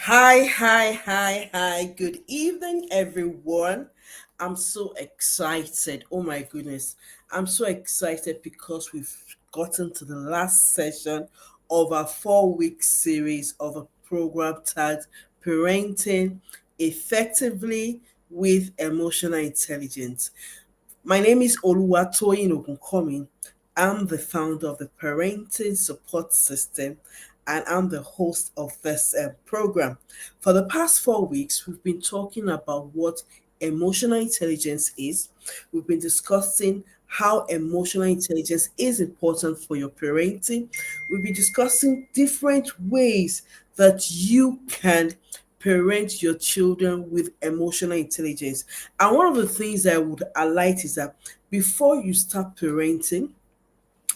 Hi. Good evening, everyone. I'm so excited. Oh my goodness. I'm so excited because we've gotten to the last session of our 4 week series of a program tagged Parenting Effectively with Emotional Intelligence. My name is Oluwatoyin Ogunkanmi. I'm the founder of the Parenting Support System and I'm the host of this program. For the past 4 weeks, we've been talking about what emotional intelligence is. We've been discussing how emotional intelligence is important for your parenting. We've been discussing different ways that you can parent your children with emotional intelligence. And one of the things I would highlight is that before you start parenting,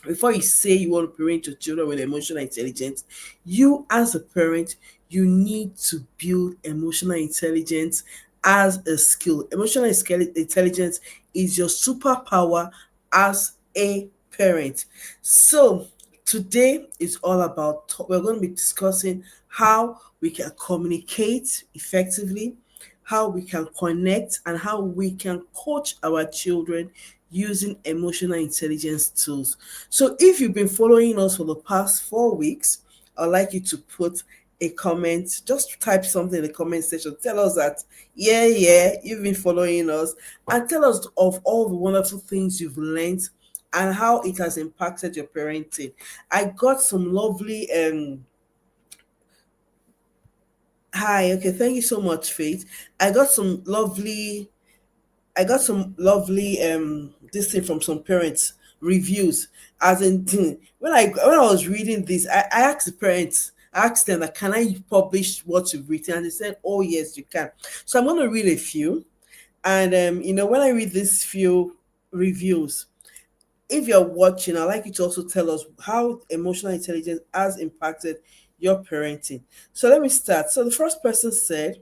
before you say you want to parent your children with emotional intelligence, you as a parent, you need to build emotional intelligence as a skill. Intelligence is your superpower as a parent. So today is all about, we're going to be discussing how we can communicate effectively, how we can connect, and how we can coach our children using emotional intelligence tools. So if you've been following us for the past 4 weeks, I'd like you to put a comment, just type something in the comment section. Tell us that, yeah, you've been following us, and tell us of all the wonderful things you've learned and how it has impacted your parenting. I got some lovely hi, okay, thank you so much, Faith. I got some lovely I got some lovely this thing from some parents reviews. As in when I was reading this, I asked the parents, I asked them that can I publish what you've written, and they said, oh yes, you can. So I'm going to read a few, and when I read these few reviews, if you're watching, I'd like you to also tell us how emotional intelligence has impacted your parenting. So let me start. So the first person said,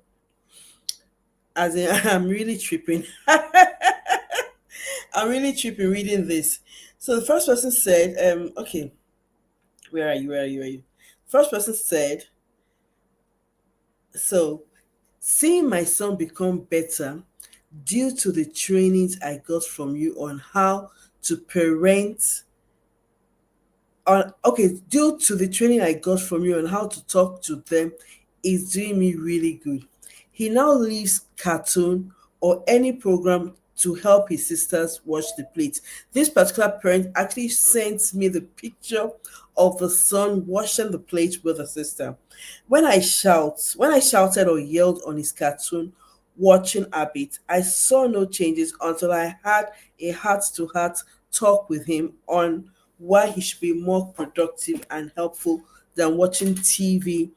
as in I'm really tripping. I'm really tripping reading this. So the first person said, okay, where are you? Where are you? First person said, so seeing my son become better due to the trainings I got from you on how to parent on okay, due to the training I got from you on how to talk to them is doing me really good. He now leaves cartoon or any program to help his sisters wash the plate. This particular parent actually sent me the picture of the son washing the plate with a sister. When I shouted or yelled on his cartoon watching habit, I saw no changes until I had a heart to heart talk with him on why he should be more productive and helpful than watching TV.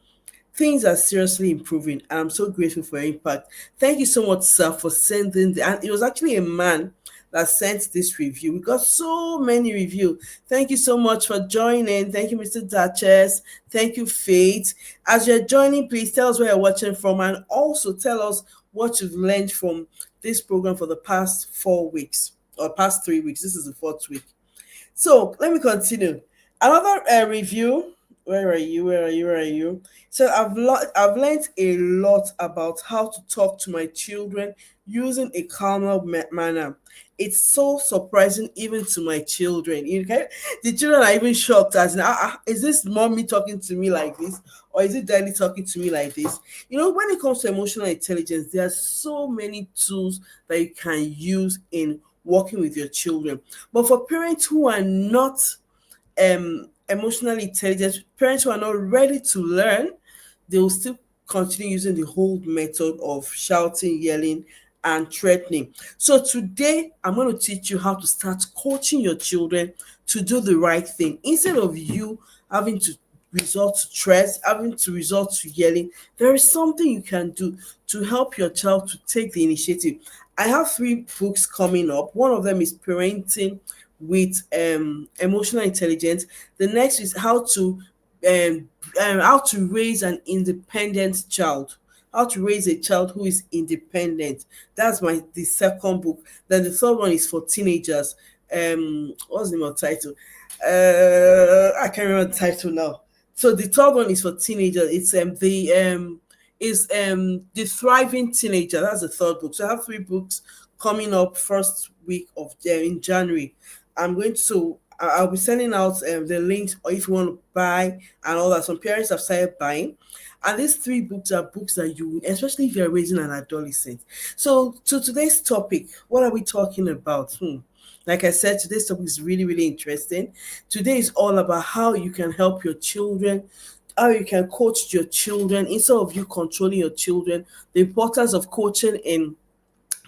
Things are seriously improving, and I'm so grateful for your impact. Thank you so much, sir, for sending and it was actually a man that sent this review. We got so many reviews. Thank you so much for joining. Thank you, Mr. Duchess. Thank you, Faith. As you're joining, please tell us where you're watching from and also tell us what you've learned from this program for the past 4 weeks or past 3 weeks. This is the fourth week. So let me continue. Another review. Where are you? Where are you? Where are you? So I've learned a lot about how to talk to my children using a calmer manner. It's so surprising even to my children. Okay, the children are even shocked as in, is this mommy talking to me like this, or is it daddy talking to me like this? When it comes to emotional intelligence, there are so many tools that you can use in working with your children. But for parents who are not emotionally intelligent, parents who are not ready to learn, they will still continue using the old method of shouting, yelling, and threatening. So today, I'm going to teach you how to start coaching your children to do the right thing instead of you having to resort to threats, having to resort to yelling. There is something you can do to help your child to take the initiative. I have 3 books coming up. One of them is parenting with emotional intelligence. The next is how to raise an independent child. How to raise a child who is independent. That's the second book. Then the third one is for teenagers. What's the name of the title? I can't remember the title now. So the third one is for teenagers. It's is The Thriving Teenager. That's the third book. So I have three books coming up first week of in January. I'll be sending out the links, or if you want to buy and all that. Some parents have started buying. And these three books are books that you, especially if you're raising an adolescent. So, to today's topic, what are we talking about? Like I said, today's topic is really, really interesting. Today is all about how you can help your children, how you can coach your children instead of you controlling your children, the importance of coaching in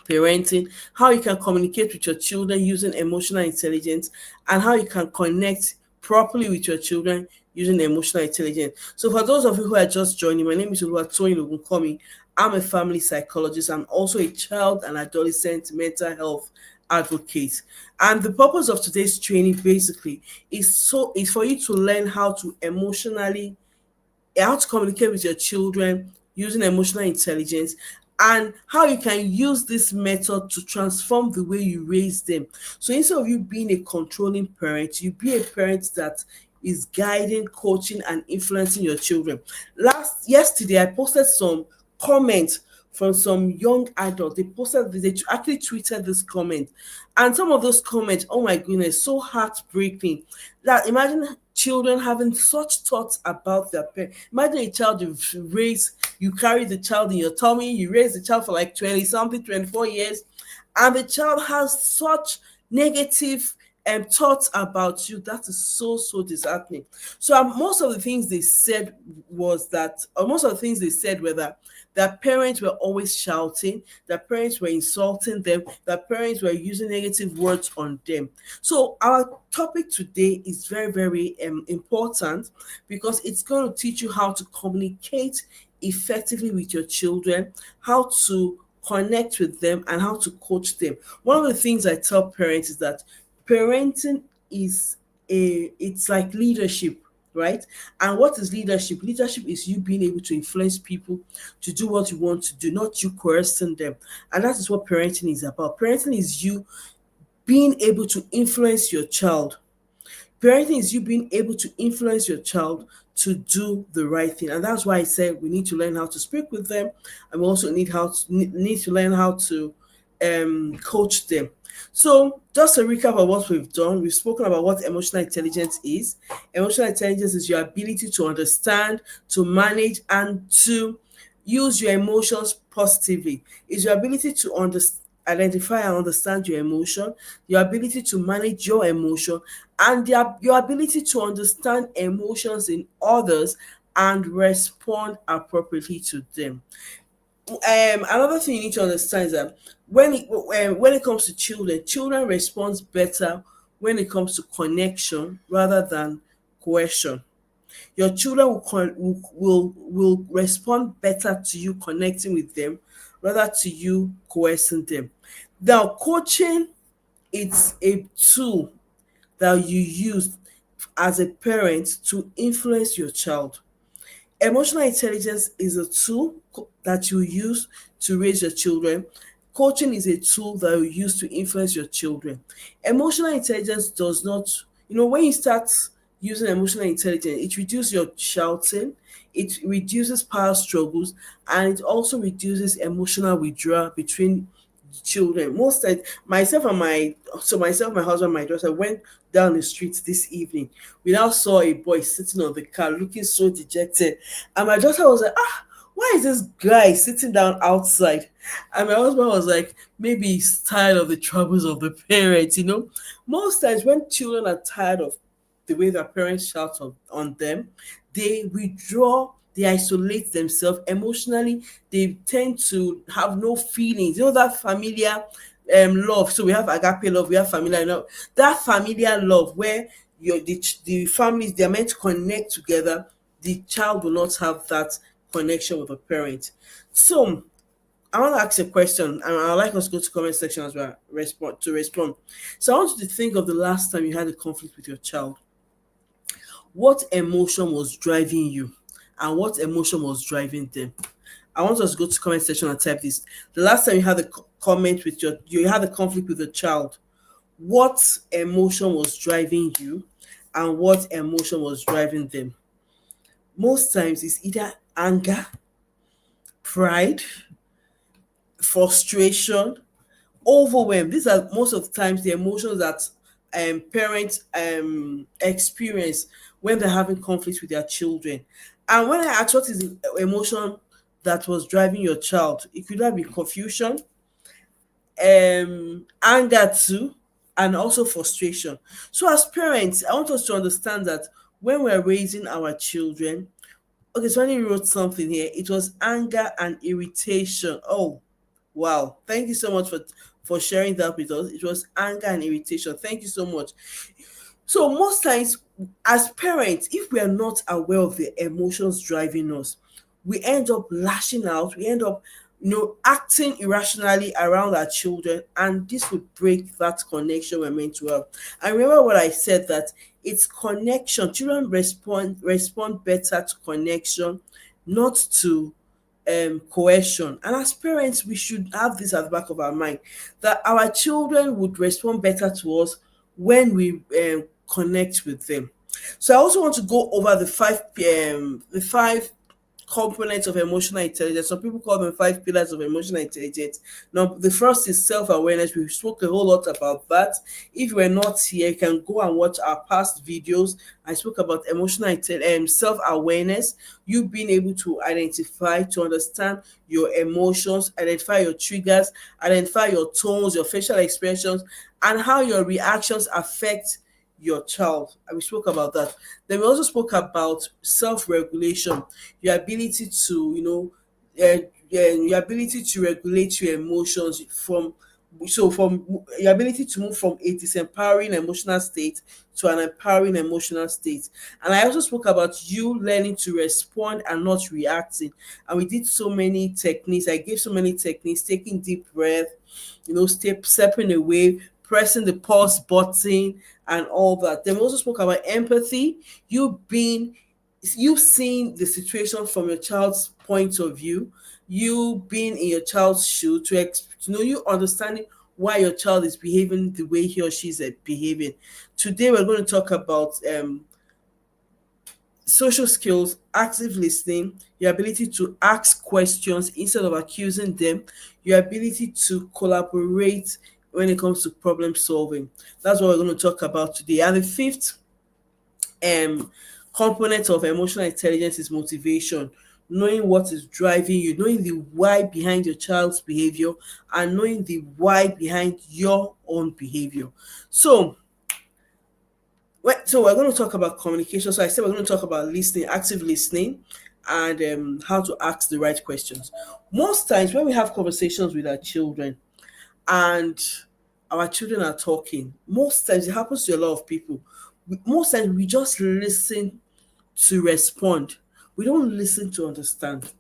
parenting, how you can communicate with your children using emotional intelligence, and how you can connect properly with your children using emotional intelligence. So, for those of you who are just joining, my name is Oluwatoyin Ogunkanmi. I'm a family psychologist. I'm also a child and adolescent mental health advocate. And the purpose of today's training basically is for you to learn how to communicate with your children using emotional intelligence, and how you can use this method to transform the way you raise them. So instead of you being a controlling parent, you be a parent that is guiding, coaching, and influencing your children. Yesterday, I posted some comments from some young adults. They actually tweeted this comment, and some of those comments, oh my goodness, so heartbreaking. That imagine children having such thoughts about their parents. Imagine a child you've raised, you carry the child in your tummy, you raise the child for like 20 something, 24 years, and the child has such negative thoughts about you. That is so, so disheartening. So most of the things they said were that their parents were always shouting, their parents were insulting them, their parents were using negative words on them. So our topic today is very, very important, because it's going to teach you how to communicate effectively with your children, how to connect with them, and how to coach them. One of the things I tell parents is that parenting is it's like leadership, right? And what is leadership? Leadership is you being able to influence people to do what you want to do, not you coercing them. And that is what parenting is about. Parenting is you being able to influence your child. Parenting is you being able to influence your child to do the right thing. And that's why I said we need to learn how to speak with them, and we also need to learn how to coach them. So, just a recap of what we've done, we've spoken about what emotional intelligence is. Emotional intelligence is your ability to understand, to manage, and to use your emotions positively. It's your ability to identify and understand your emotion, your ability to manage your emotion, and your ability to understand emotions in others and respond appropriately to them. Another thing you need to understand is that when it comes to children respond better when it comes to connection rather than coercion. Your children will respond better to you connecting with them rather to you coercing them. Now, coaching, it's a tool that you use as a parent to influence your child. Emotional intelligence is a tool that you use to raise your children. Coaching is a tool that you use to influence your children. Emotional intelligence does not, when you start using emotional intelligence, it reduces your shouting, it reduces power struggles, and it also reduces emotional withdrawal between children. Most times, myself, my husband, my daughter went down the street this evening. We now saw a boy sitting on the car looking so dejected. And my daughter was like, why is this guy sitting down outside? And my husband was like, maybe he's tired of the troubles of the parents. Most times when children are tired of the way their parents shout on them, they withdraw, they isolate themselves emotionally, they tend to have no feelings. That familiar love. So we have agape love, we have familiar love. That familiar love where the families, they're meant to connect together, the child will not have that connection with the parent. So I want to ask a question, and I'd like us to go to comment section as well respond. So I want you to think of the last time you had a conflict with your child. What emotion was driving you, and what emotion was driving them? I want us to go to comment section and type this. The last time you had a you had a conflict with a child, what emotion was driving you, and what emotion was driving them? Most times it's either anger, pride, frustration, overwhelm. These are most of the times the emotions that parents experience when they're having conflict with their children. And when I ask what is the emotion that was driving your child, it could either be confusion, anger too, and also frustration. So as parents, I want us to understand that when we're raising our children, okay, so when you wrote something here, it was anger and irritation. Oh, wow. Thank you so much for sharing that with us. It was anger and irritation. Thank you so much. So most times, as parents, if we are not aware of the emotions driving us, we end up lashing out. We end up, acting irrationally around our children, and this would break that connection we're meant to have. And remember what I said, that it's connection. Children respond better to connection, not to coercion. And as parents, we should have this at the back of our mind, that our children would respond better to us when we connect with them. So I also want to go over the five components of emotional intelligence. Some people call them five pillars of emotional intelligence. Now, the first is self awareness. We spoke a whole lot about that. If you were not here, you can go and watch our past videos. I spoke about self awareness, you being able to identify, to understand your emotions, identify your triggers, identify your tones, your facial expressions, and how your reactions affect your child. And we spoke about that. Then we also spoke about self-regulation, your ability to, your ability to regulate your emotions from your ability to move from a disempowering emotional state to an empowering emotional state. And I also spoke about you learning to respond and not reacting. And we did so many techniques. I gave so many techniques: taking deep breath, stepping away, pressing the pause button, and all that. Then we also spoke about empathy, you seeing the situation from your child's point of view, you being in your child's shoe, to know, you understanding why your child is behaving the way he or she is behaving. Today we're going to talk about social skills, active listening, your ability to ask questions instead of accusing them, your ability to collaborate when it comes to problem solving. That's what we're going to talk about today. And the fifth component of emotional intelligence is motivation. Knowing what is driving you, knowing the why behind your child's behavior, and knowing the why behind your own behavior. So we're going to talk about communication. So I said we're going to talk about listening, active listening, and how to ask the right questions. Most times when we have conversations with our children and our children are talking, most times it happens to a lot of people. Most times we just listen to respond. We don't listen to understand,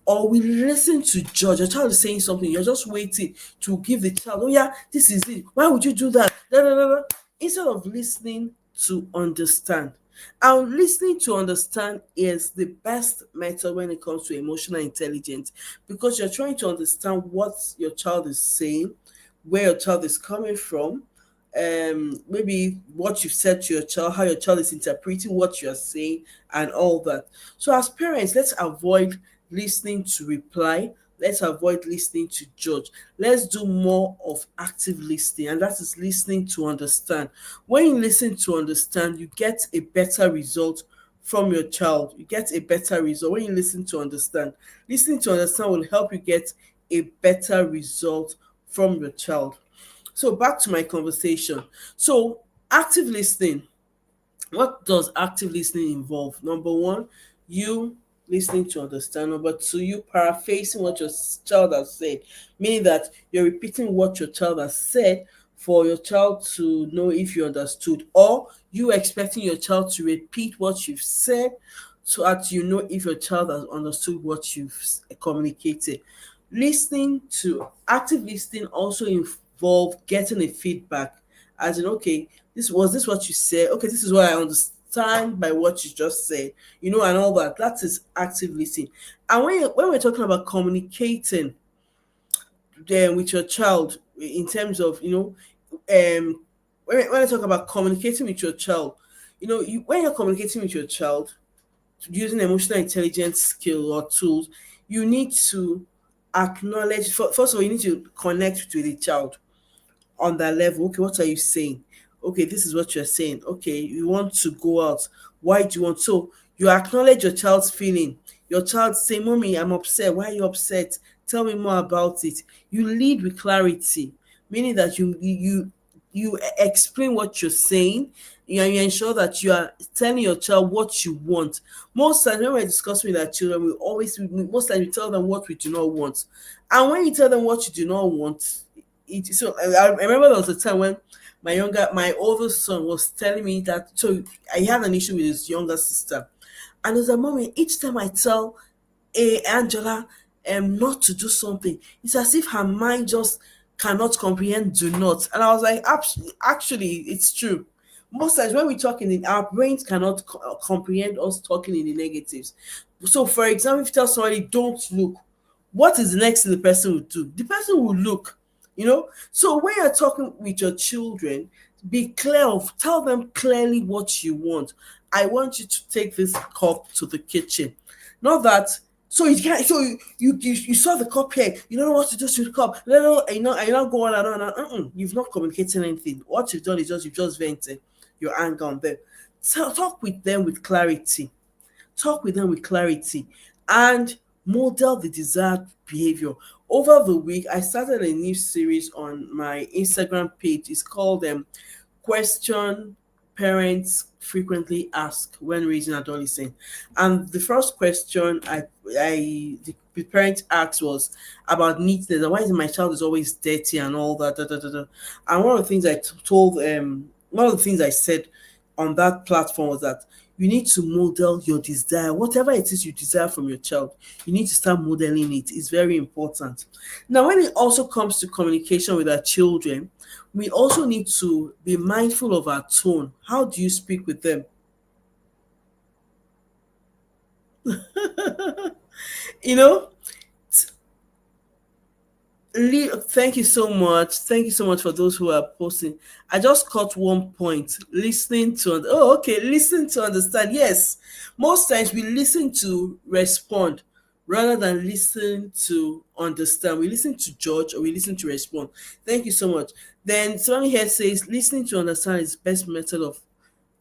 or we listen to judge. Your child is saying something, you're just waiting to give the child, oh yeah, this is it. Why would you do that? Da, da, da, da. Instead of listening to understand. And listening to understand is the best method when it comes to emotional intelligence, because you're trying to understand what your child is saying, where your child is coming from, maybe what you've said to your child, how your child is interpreting what you're saying, and all that. So as parents, let's avoid listening to reply. Let's avoid listening to judge. Let's do more of active listening, and that is listening to understand. When you listen to understand, you get a better result from your child. You get a better result when you listen to understand. Listening to understand will help you get a better result from your child. So back to my conversation. So active listening. What does active listening involve? Number one, you listening to understand. Number two, you paraphrasing what your child has said, meaning that you're repeating what your child has said for your child to know if you understood, or you expecting your child to repeat what you've said so that you know if your child has understood what you've communicated. Listening to active listening also involve getting a feedback, as in, okay, this what you said, okay, this is what I understand by what you just said, and all that. That is active listening. And when we're talking about communicating with your child, in terms of, when I talk about communicating with your child, when you're communicating with your child, using emotional intelligence skill or tools, you need to acknowledge, first of all, you need to connect with the child on that level. Okay, what are you saying? Okay, this is what you're saying. Okay, you want to go out. Why do you want? So you acknowledge your child's feeling. Your child say, "Mommy, I'm upset. Why are you upset? Tell me more about it." You lead with clarity, meaning that you explain what you're saying. You ensure that you are telling your child what you want. Most times when we're discussing with our children, most times we tell them what we do not want. And when you tell them what you do not want, I remember there was a time when my oldest son was telling me that, so I had an issue with his younger sister, and he was like, "Mommy, each time I tell Angela not to do something, it's as if her mind just cannot comprehend do not." And I was like, Actually, it's true. Most times when we talk our brains cannot comprehend us talking in the negatives. So for example, if you tell somebody don't look, what is the next thing the person will do? The person will look, So when you're talking with your children, be clear of tell them clearly what you want. I want you to take this cup to the kitchen. Not that, so you can't, so you saw the cup here, you don't know what to do to the cup. No, no, you're not going on and on. You've not communicated anything. What you've done is you've just vented your anger on them. So talk with them with clarity. Talk with them with clarity and model the desired behavior. Over the week, I started a new series on my Instagram page. It's called Question Parents Frequently Ask When Raising Adolescent. And the first question the parent asked was about neatness. And why is my child is always dirty and all that? Da, da, da, da. And one of the things I said on that platform was that you need to model your desire. Whatever it is you desire from your child, you need to start modeling it. It's very important. Now, when it also comes to communication with our children, we also need to be mindful of our tone. How do you speak with them? You know, Thank you so much. Thank you so much for those who are posting. I just caught one point. Listen to understand. Yes, most times we listen to respond rather than listen to understand. We listen to judge or we listen to respond. Thank you so much. Then someone here says listening to understand is the best method of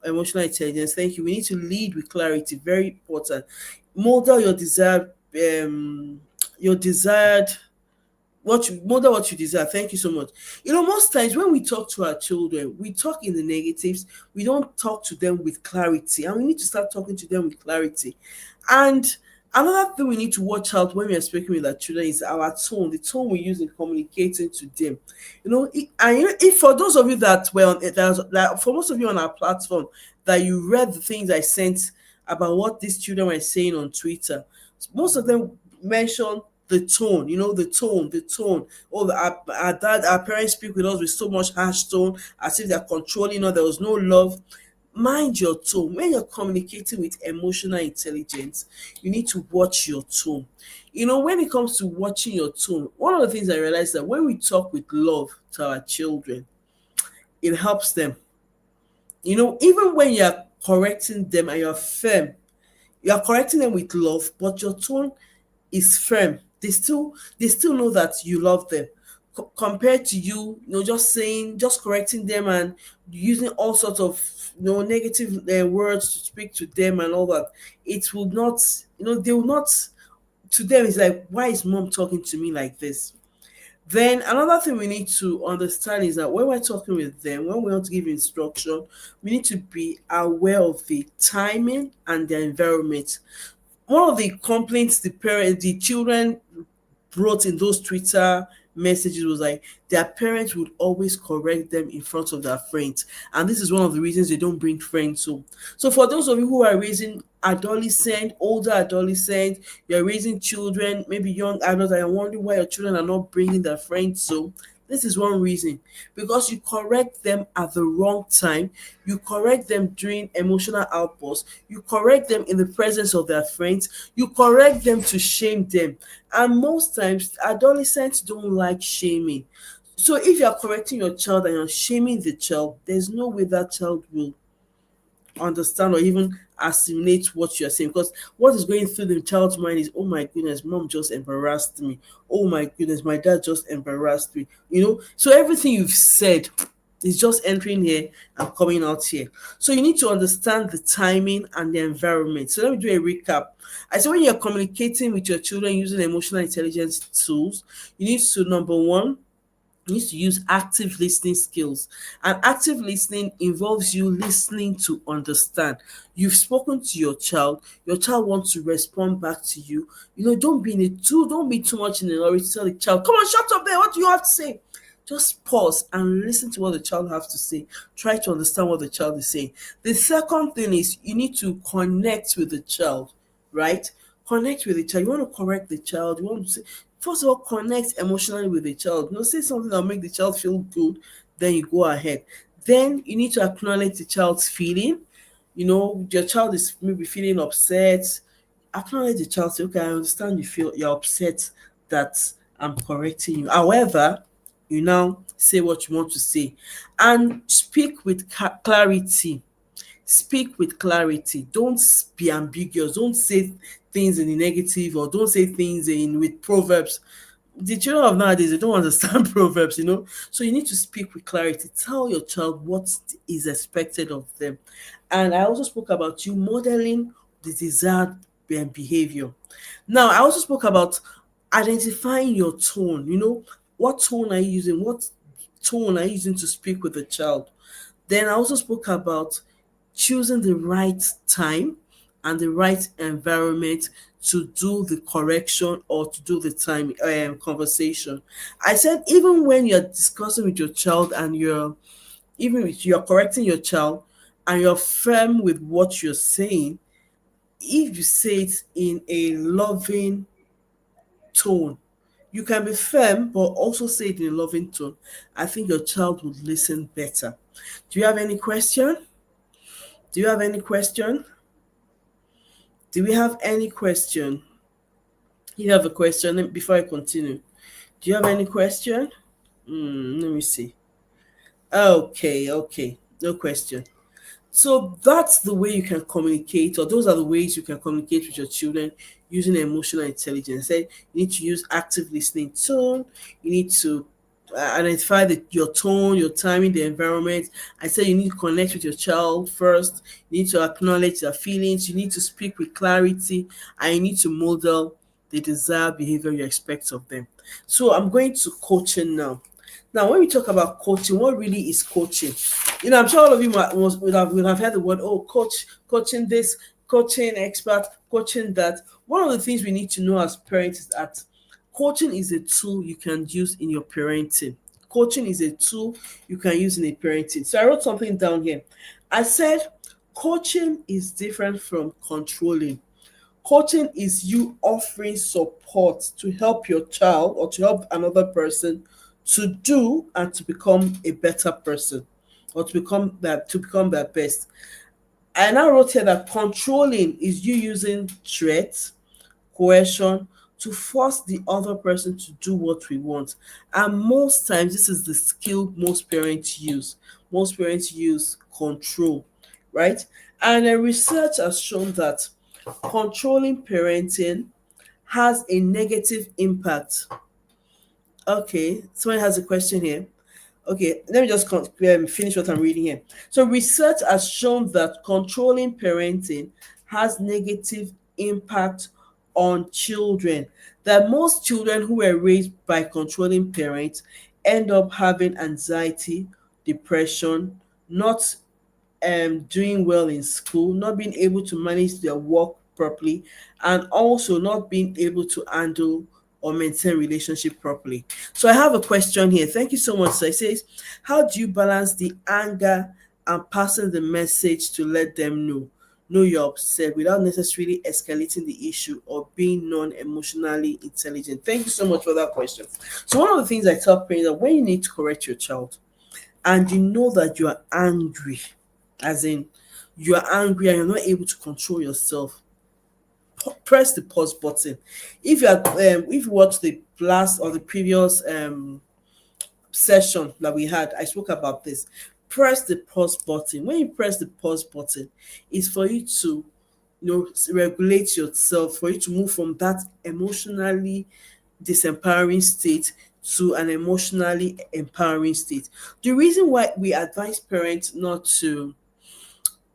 emotional intelligence. Thank you. We need to lead with clarity. Very important. Model your desired what you desire. Thank you so much. Most times when we talk to our children, we talk in the negatives. We don't talk to them with clarity, and we need to start talking to them with clarity. And another thing we need to watch out when we are speaking with our children is our tone, the tone we use in communicating to them. If for those of you for most of you on our platform that you read the things I sent about what these children were saying on Twitter, most of them mention the tone, the tone. Oh, our dad, our parents speak with us with so much harsh tone, as if they're controlling us. There was no love. Mind your tone. When you're communicating with emotional intelligence, you need to watch your tone. When it comes to watching your tone, one of the things I realized that when we talk with love to our children, it helps them. Even when you're correcting them and you're firm, you are correcting them with love, but your tone is firm. They still know that you love them. Compared to just correcting them and using all sorts of negative words to speak to them and all that. It will not, they will not. To them, it's like, why is mom talking to me like this? Then another thing we need to understand is that when we're talking with them, when we want to give instruction, we need to be aware of the timing and the environment. One of the complaints the children brought in those Twitter messages was like their parents would always correct them in front of their friends. And this is one of the reasons they don't bring friends home. So for those of you who are raising older adolescent, you're raising children, maybe young adults, and you're wondering why your children are not bringing their friends home, this is one reason. Because you correct them at the wrong time, you correct them during emotional outbursts, you correct them in the presence of their friends, you correct them to shame them. And most times, adolescents don't like shaming. So if you're correcting your child and you're shaming the child, there's no way that child will understand or even assimilate what you're saying, because what is going through the child's mind is, oh my goodness, mom just embarrassed me. Oh my goodness, my dad just embarrassed me. So everything you've said is just entering here and coming out here. So you need to understand the timing and the environment. So let me do a recap. I said when you're communicating with your children using emotional intelligence tools, you need to, number one, you need to use active listening skills. And active listening involves you listening to understand. You've spoken to your child wants to respond back to you. Don't be too much in a hurry to tell the child, come on, shut up there, what do you have to say? Just pause and listen to what the child has to say. Try to understand what the child is saying. The second thing is you need to connect with the child, right? Connect with the child. You want to correct the child. You want to say, first of all, connect emotionally with the child. Say something that will make the child feel good, then you go ahead. Then you need to acknowledge the child's feeling. Your child is maybe feeling upset. Acknowledge the child. Say, okay, I understand you're upset that I'm correcting you. However, you now say what you want to say and speak with clarity. Speak with clarity. Don't be ambiguous. Don't say things in the negative, or don't say things in with proverbs. The children of nowadays, they don't understand proverbs. So you need to speak with clarity. Tell your child what is expected of them. And I also spoke about you modeling the desired behavior. Now, I also spoke about identifying your tone. What tone are you using? What tone are you using to speak with the child? Then I also spoke about choosing the right time and the right environment to do the correction or to do the time conversation. I said even when you're discussing with your child and you're correcting your child and you're firm with what you're saying, if you say it in a loving tone, you can be firm but also say it in a loving tone. I think your child would listen better. Do you have any question? Do you have any question? Do we have any question? You have a question before I continue. Do you have any question? Let me see. Okay, okay. No question. So that's the way you can communicate, or those are the ways you can communicate with your children using emotional intelligence. Say you need to use active listening tone. You need to identify your tone, your timing, the environment. I said you need to connect with your child first. You need to acknowledge their feelings. You need to speak with clarity, and you need to model the desired behavior you expect of them. So I'm going to coaching now. Now, when we talk about coaching, what really is coaching? I'm sure all of you would have heard the word, oh, coach, coaching this, coaching expert, coaching that. One of the things we need to know as parents is that coaching is a tool you can use in your parenting. Coaching is a tool you can use in a parenting. So I wrote something down here. I said, coaching is different from controlling. Coaching is you offering support to help your child or to help another person to do and to become a better person, or to become their best. I now wrote here that controlling is you using threats, coercion to force the other person to do what we want. And most times this is the skill most parents use. Most parents use control, right? And research has shown that controlling parenting has a negative impact. Okay, someone has a question here. Okay, let me just finish what I'm reading here. So, research has shown that controlling parenting has negative impact on children. That most children who were raised by controlling parents end up having anxiety, depression, not doing well in school, not being able to manage their work properly, and also not being able to handle or maintain relationship properly. So I have a question here. Thank you so much. So it says, how do you balance the anger and passing the message to let them know you're upset without necessarily escalating the issue or being non-emotionally intelligent? Thank you so much for that question. So one of the things I tell parents that when you need to correct your child and you know that you are angry, as in you are angry and you're not able to control yourself, press the pause button. If you watch the last or the previous session that we had, I spoke about this. Press the pause button. When you press the pause button, it's for you to regulate yourself, for you to move from that emotionally disempowering state to an emotionally empowering state. The reason why we advise parents not to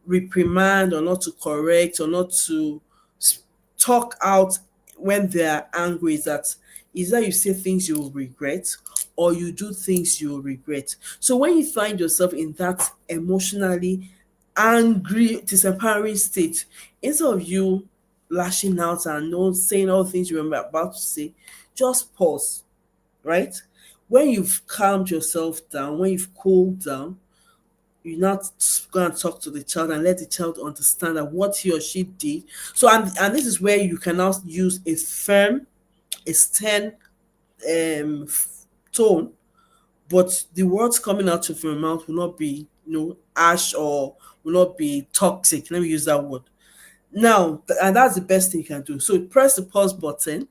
reprimand, or not to correct, or not to s- talk out when they are angry is that either you say things you will regret, or you do things you will regret. So when you find yourself in that emotionally angry, disempowering state, instead of you lashing out and not saying all the things you were about to say, just pause, right? When you've calmed yourself down, when you've cooled down, you not go and talk to the child and let the child understand that what he or she did. So, and this is where you can now use a firm, a stern tone, but the words coming out of your mouth will not be, harsh, or will not be toxic. Let me use that word. Now, and that's the best thing you can do. So press the pause button,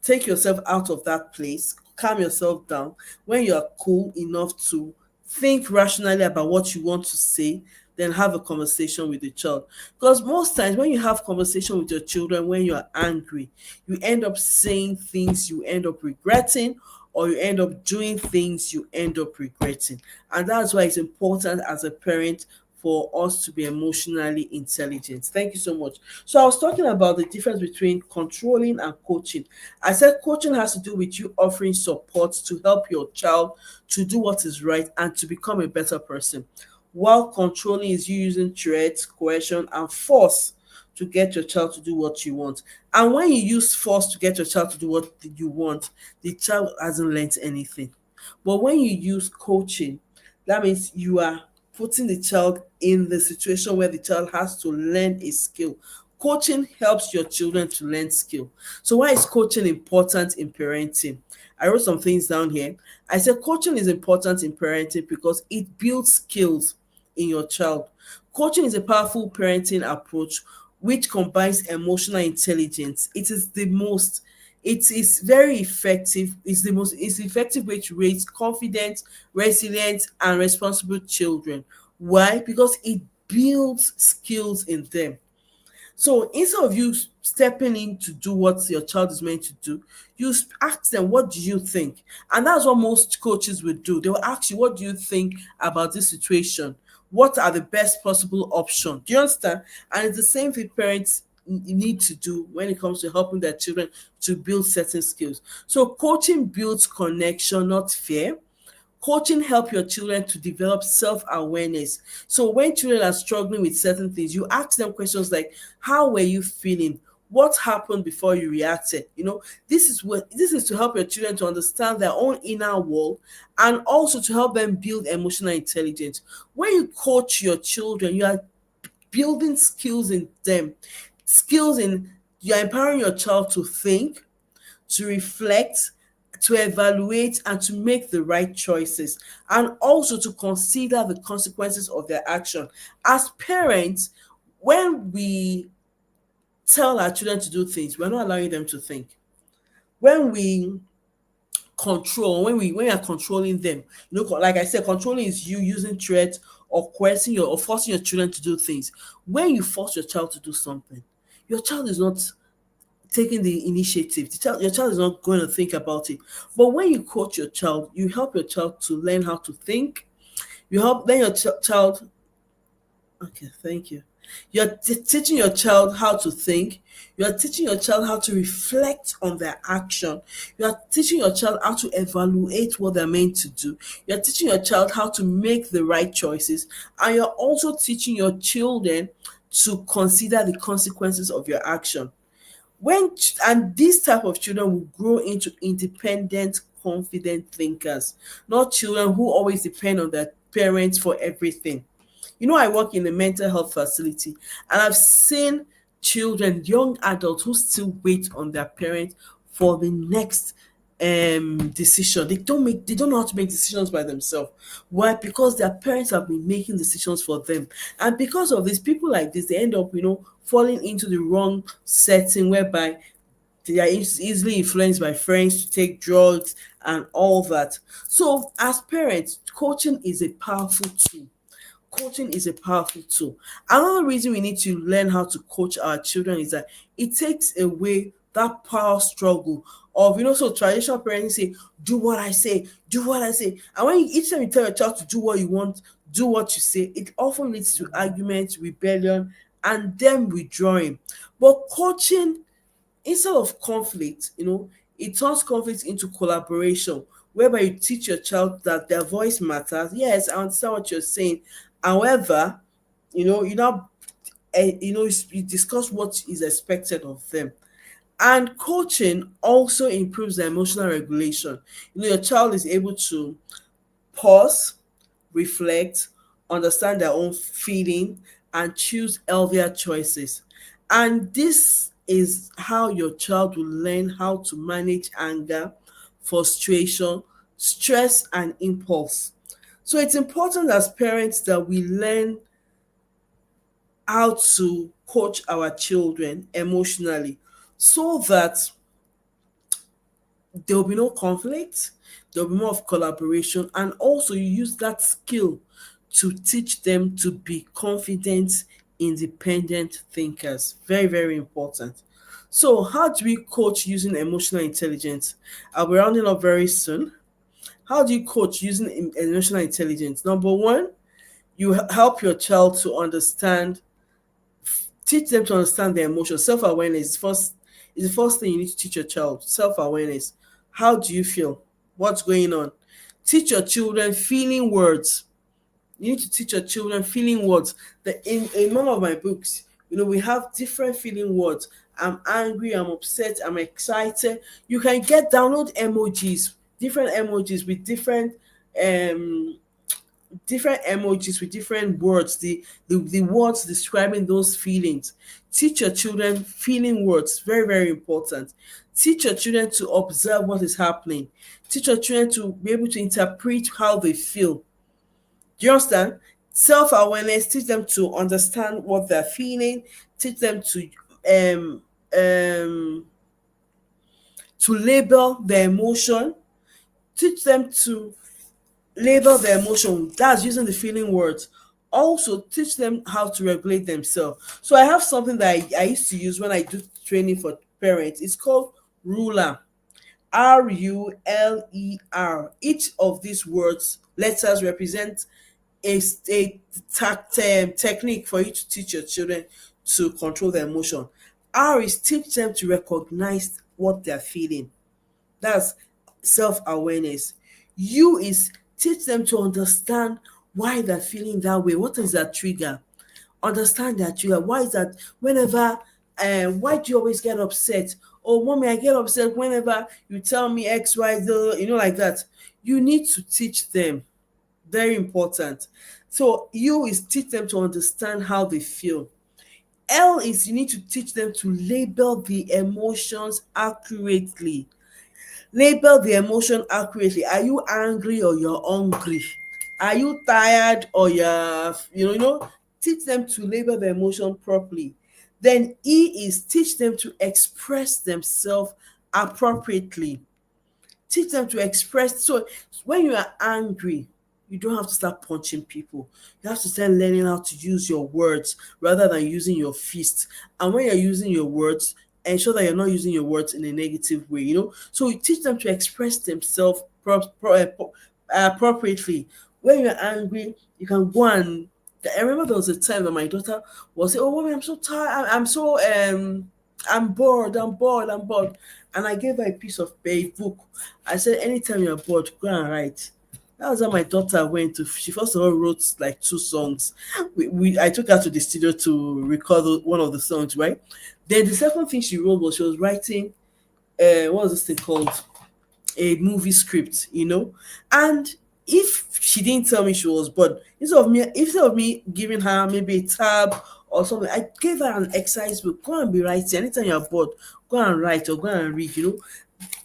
take yourself out of that place, calm yourself down. When you are cool enough to think rationally about what you want to say, then have a conversation with the child. Because most times when you have conversation with your children when you are angry, you end up saying things you end up regretting, or you end up doing things you end up regretting. And that's why it's important as a parent for us to be emotionally intelligent. Thank you so much. So I was talking about the difference between controlling and coaching. I said coaching has to do with you offering support to help your child to do what is right and to become a better person. While controlling is you using threats, coercion, and force to get your child to do what you want. And when you use force to get your child to do what you want, the child hasn't learned anything. But when you use coaching, that means you are putting the child in the situation where the child has to learn a skill. Coaching helps your children to learn skill. So why is coaching important in parenting? I wrote some things down here. I said coaching is important in parenting because it builds skills in your child. Coaching is a powerful parenting approach which combines emotional intelligence. It is very effective. It's the effective way to raise confident, resilient, and responsible children. Why? Because it builds skills in them. So instead of you stepping in to do what your child is meant to do, you ask them, what do you think? And that's what most coaches will do. They will ask you, what do you think about this situation? What are the best possible options? Do you understand? And it's the same thing parents need to do when it comes to helping their children to build certain skills. So coaching builds connection, not fear. Coaching help your children to develop self-awareness. So when children are struggling with certain things, you ask them questions like, how were you feeling? What happened before you reacted? This is to help your children to understand their own inner world, and also to help them build emotional intelligence. When you coach your children, you are building skills in them. Skills in You're empowering your child to think, to reflect, to evaluate, and to make the right choices, and also to consider the consequences of their action. As parents, when we tell our children to do things, we're not allowing them to think. When we when we are controlling them, like I said, controlling is you using threats or coercing or forcing your children to do things. When you force your child to do something, your child is not taking the initiative. Your child is not going to think about it. But when you coach your child, you help your child to learn how to think. You help then your child. Okay, thank you. You're teaching your child how to think. You are teaching your child how to reflect on their action. You are teaching your child how to evaluate what they're meant to do. You're teaching your child how to make the right choices. And you're also teaching your children to consider the consequences of your action. And these type of children will grow into independent, confident thinkers, not children who always depend on their parents for everything. I work in a mental health facility, and I've seen children, young adults, who still wait on their parents for the next decision. They don't know how to make decisions by themselves. Why? Because their parents have been making decisions for them. And because of this, people like this, they end up, falling into the wrong setting, whereby they are easily influenced by friends to take drugs and all that. So as parents, coaching is a powerful tool. coaching is a powerful tool. Another reason we need to learn how to coach our children is that it takes away that power struggle of, so traditional parenting say, do what I say, do what I say. And when each time you tell your child to do what you want, do what you say, it often leads to arguments, rebellion, and them withdrawing. But coaching, instead of conflict, it turns conflict into collaboration, whereby you teach your child that their voice matters. Yes, I understand what you're saying. However, you now you discuss what is expected of them. And coaching also improves their emotional regulation. Your child is able to pause, reflect, understand their own feeling, and choose healthier choices. And this is how your child will learn how to manage anger, frustration, stress, and impulse. So it's important as parents that we learn how to coach our children emotionally so that there will be no conflict, there will be more of collaboration, and also you use that skill to teach them to be confident, independent thinkers. Very, very important. So, how do we coach using emotional intelligence? I'll be rounding up very soon. How do you coach using emotional intelligence? Number one, you help your child to understand, teach them to understand their emotions. Self-awareness is the first thing you need to teach your child. Self-awareness. How do you feel? What's going on? Teach your children feeling words. You need to teach your children feeling words. In one of my books, we have different feeling words. I'm angry, I'm upset, I'm excited. You can download emojis, different emojis with different words, the words describing those feelings. Teach your children feeling words, very, very important. Teach your children to observe what is happening. Teach your children to be able to interpret how they feel. Do you understand? Self-awareness, teach them to understand what they're feeling, teach them um um to label their emotion, teach them to label their emotion, that's using the feeling words. Also teach them how to regulate themselves. So I have something that I used to use when I do training for parents. It's called ruler. ruler. Each of these words letters represent a technique for you to teach your children to control their emotion. R is teach them to recognize what they're feeling. That's self-awareness. U is teach them to understand why they're feeling that way. What is that trigger? Understand that trigger. Why is that whenever why do you always get upset? Oh, mommy, I get upset whenever you tell me X, Y, Z, like that. You need to teach them. Very important. So U is teach them to understand how they feel. L is you need to teach them to label the emotions accurately. Label the emotion accurately. Are you angry or you're hungry? Are you tired or teach them to label the emotion properly. Then E is teach them to express themselves appropriately. Teach them to express. So when you are angry, you don't have to start punching people. You have to start learning how to use your words rather than using your fists. And when you're using your words, ensure that you're not using your words in a negative way. So you teach them to express themselves appropriately. When you're angry, you can go and. I remember there was a time that my daughter was saying, "Oh, mommy, I'm so tired. I'm so I'm bored. I'm bored." And I gave her a book. I said, "Anytime you're bored, go and write." That was how my daughter went to. She first of all wrote like two songs. I took her to the studio to record one of the songs, right? Then the second thing she wrote was she was writing. What was this thing called? A movie script. And if she didn't tell me she was bored, instead of me giving her maybe a tab or something, I gave her an exercise book. Go and be writing. Anytime you're bored, go and write or go and read.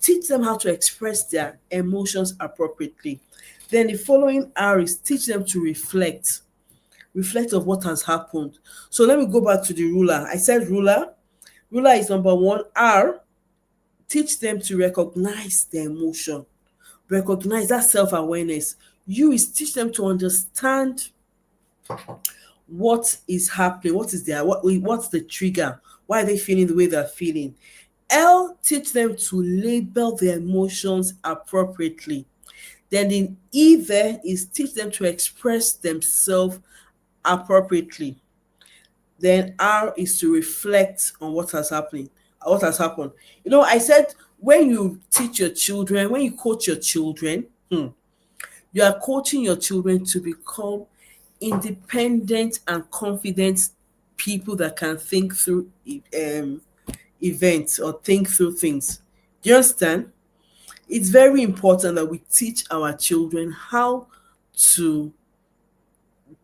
Teach them how to express their emotions appropriately. Then the following R is teach them to reflect of what has happened. So let me go back to the ruler. I said ruler is number one. R, teach them to recognize their emotion, recognize that self-awareness. U is teach them to understand What is happening? What is their what's the trigger? Why are they feeling the way they're feeling? L, teach them to label their emotions appropriately. Then in E there is teach them to express themselves appropriately. Then R is to reflect on what has happened. I said when you teach your children, when you coach your children, you are coaching your children to become independent and confident people that can think through events or think through things. Do you understand? It's very important that we teach our children how to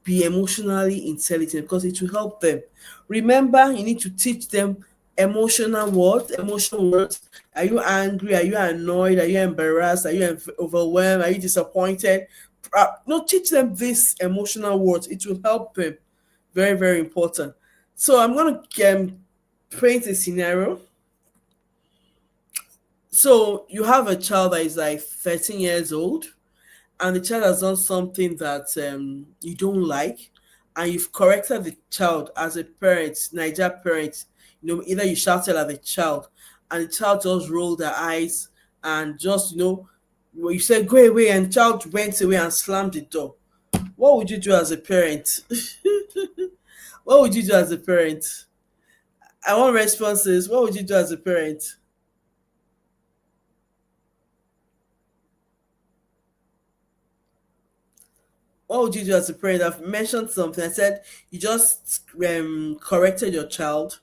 be emotionally intelligent because it will help them. Remember, you need to teach them emotional words. Are you angry? Are you annoyed? Are you embarrassed? Are you overwhelmed? Are you disappointed? No, teach them these emotional words. It will help them. Very, very important. So I'm going to paint a scenario. So you have a child that is like 13 years old, and the child has done something that you don't like, and you've corrected the child as a parent, Niger parent, either you shouted at the child and the child just rolled their eyes and just, well, you said go away and the child went away and slammed the door. What would you do as a parent? What would you do as a parent? I want responses. What would you do as a parent? What would you do as a parent? I've mentioned something. I said you just corrected your child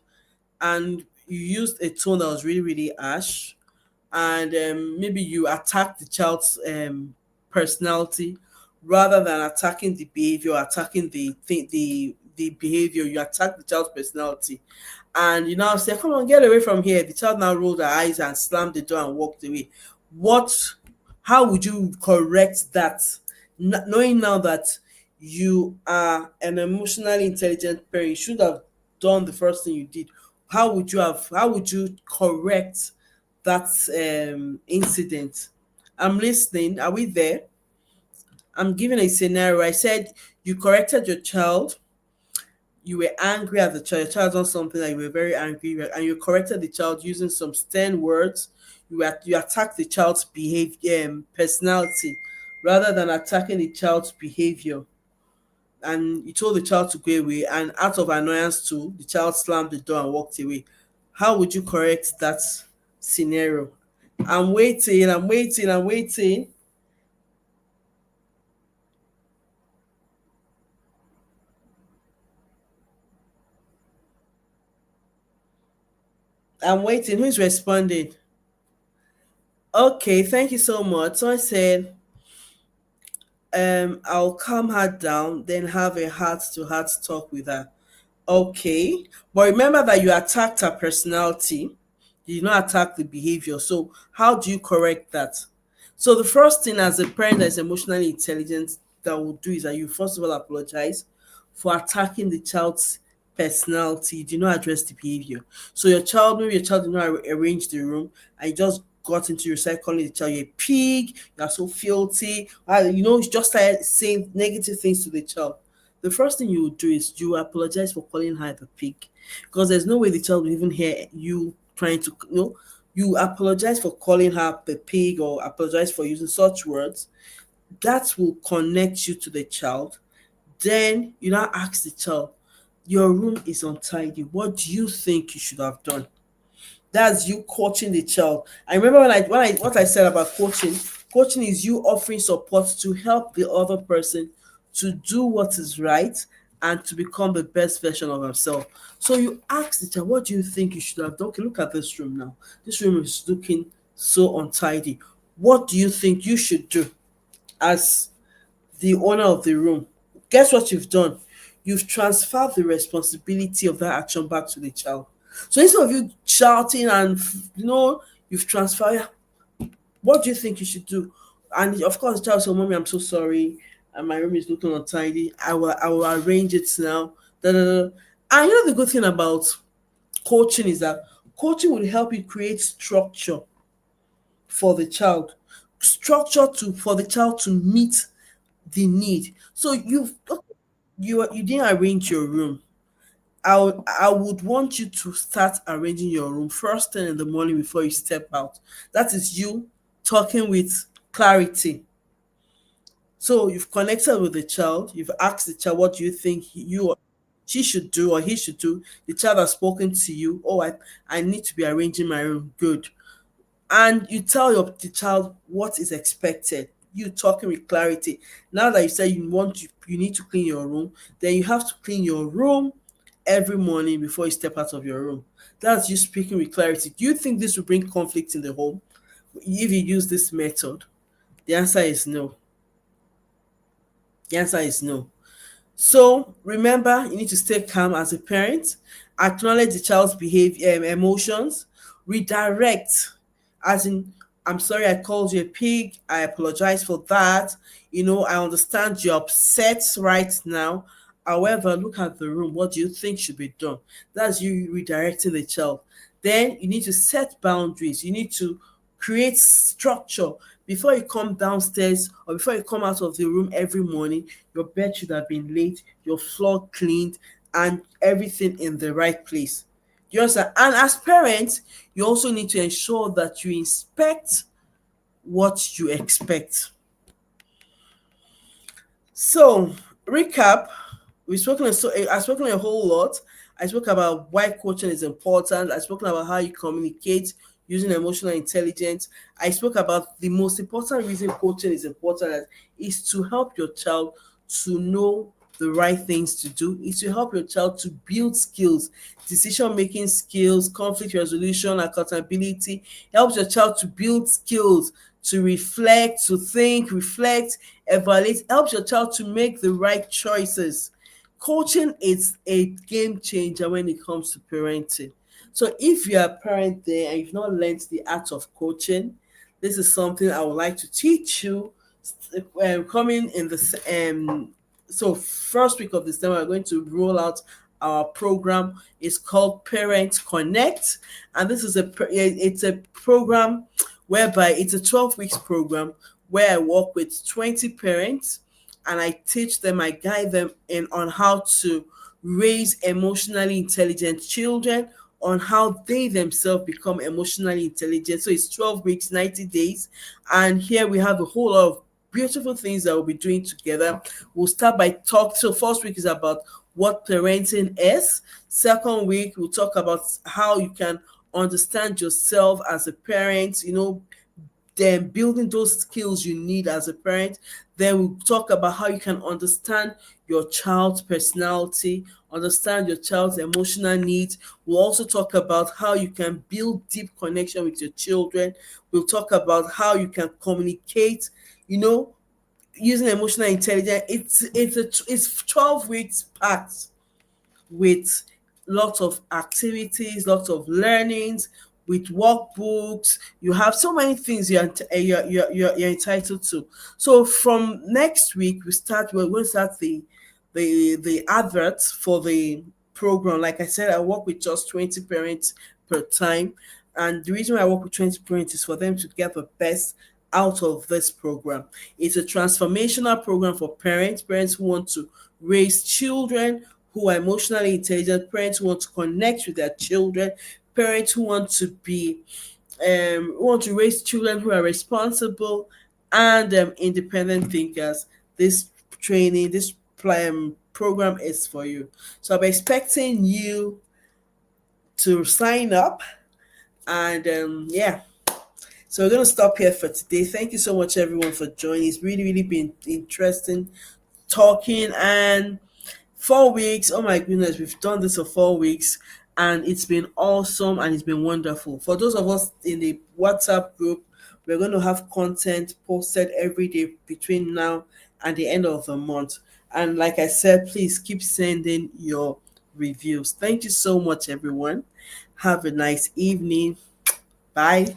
and you used a tone that was really, really harsh, and maybe you attacked the child's personality rather than attacking the behavior, attacking the behavior. You attack the child's personality, and you now say, "Come on, get away from here." The child now rolled her eyes and slammed the door and walked away. What? How would you correct that? Knowing now that you are an emotionally intelligent parent, you should have done the first thing you did. How would you have? How would you correct that incident? I'm listening. Are we there? I'm giving a scenario. I said you corrected your child. You were angry at the child. Your child done something that you were very angry with, and you corrected the child using some stern words. You attacked the child's behavior, personality, rather than attacking the child's behavior. And you told the child to go away, and out of annoyance too, the child slammed the door and walked away. How would you correct that scenario? I'm waiting, I'm waiting, I'm waiting. I'm waiting. Who's responding? Okay, thank you so much. So I said, I'll calm her down, then have a heart to heart talk with her. Okay. But remember that you attacked her personality. You did not attack the behavior. So how do you correct that? So the first thing as a parent that is emotionally intelligent that will do is that you first of all apologize for attacking the child's personality. You do not address the behavior. So maybe your child did not arrange the room and you just got into your side calling the child you're a pig, you're so filthy. You just started saying negative things to the child. The first thing you would do is you apologize for calling her the pig, because there's no way the child will even hear you trying to, you apologize for calling her the pig or apologize for using such words. That will connect you to the child. Then you now ask the child, your room is untidy. What do you think you should have done? That's you coaching the child. I remember what I said about coaching. Coaching is you offering support to help the other person to do what is right and to become the best version of herself. So you ask the child, what do you think you should have done? Okay, look at this room now. This room is looking so untidy. What do you think you should do as the owner of the room? Guess what you've done? You've transferred the responsibility of that action back to the child. So instead of you shouting and you've transferred, what do you think you should do? And of course, the child said, "Mommy, I'm so sorry, and my room is looking untidy. I will arrange it now." Da, da, da. And the good thing about coaching is that coaching will help you create structure for the child, structure to for the child to meet the need. So you've You didn't arrange your room. I would want you to start arranging your room first thing in the morning before you step out. That is you talking with clarity. So you've connected with the child, you've asked the child what do you think you or she should do or he should do. The child has spoken to you. Oh, I need to be arranging my room. Good. And you tell the child what is expected. You talking with clarity. Now that you say you need to clean your room, then you have to clean your room every morning before you step out of your room. That's you speaking with clarity. Do you think this will bring conflict in the home if you use this method? The answer is no. The answer is no. So remember, you need to stay calm as a parent, acknowledge the child's behavior, emotions, redirect, as in, I'm sorry I called you a pig. I apologize for that. I understand you're upset right now. However, look at the room. What do you think should be done? That's you redirecting the child. Then you need to set boundaries. You need to create structure. Before you come downstairs or before you come out of the room every morning, your bed should have been laid, your floor cleaned, and everything in the right place. You understand? And as parents, you also need to ensure that you inspect what you expect. So, recap, I've spoken a whole lot. I spoke about why coaching is important. I spoke about how you communicate using emotional intelligence. I spoke about the most important reason coaching is important is to help your child to know the right things to do. Is to help your child to build skills, decision making skills, conflict resolution, accountability. Helps your child to build skills, to reflect, to think, reflect, evaluate. Helps your child to make the right choices. Coaching is a game changer when it comes to parenting. So if you're a parent there and you've not learned the art of coaching, this is something I would like to teach you. Coming in so first week of December, we're going to roll out our program. It's called Parent Connect, and this is it's a program whereby it's a 12 weeks program where I work with 20 parents and I teach them, I guide them in on how to raise emotionally intelligent children, on how they themselves become emotionally intelligent. So it's 12 weeks, 90 days. And here we have a whole lot of beautiful things that we'll be doing together. We'll start by talk. So first week is about what parenting is. Second week, we'll talk about how you can understand yourself as a parent, then building those skills you need as a parent. Then we'll talk about how you can understand your child's personality, understand your child's emotional needs. We'll also talk about how you can build deep connection with your children. We'll talk about how you can communicate, using emotional intelligence. It's 12 weeks packed with lots of activities, lots of learnings, with workbooks. You have so many things you're entitled to. So from next week, we're going to start the adverts for the program. Like I said, I work with just 20 parents per time. And the reason why I work with 20 parents is for them to get the best out of this program. It's a transformational program for parents who want to raise children who are emotionally intelligent, parents who want to connect with their children, parents who want to be who want to raise children who are responsible and independent thinkers. This training, this program is for you. So I'm expecting you to sign up, and yeah. So we're going to stop here for today. Thank you so much, everyone, for joining. It's really, really been interesting talking. And 4 weeks, oh my goodness, we've done this for 4 weeks and it's been awesome and it's been wonderful. For those of us in the WhatsApp group, we're going to have content posted every day between now and the end of the month. And like I said, please keep sending your reviews. Thank you so much, everyone. Have a nice evening. Bye.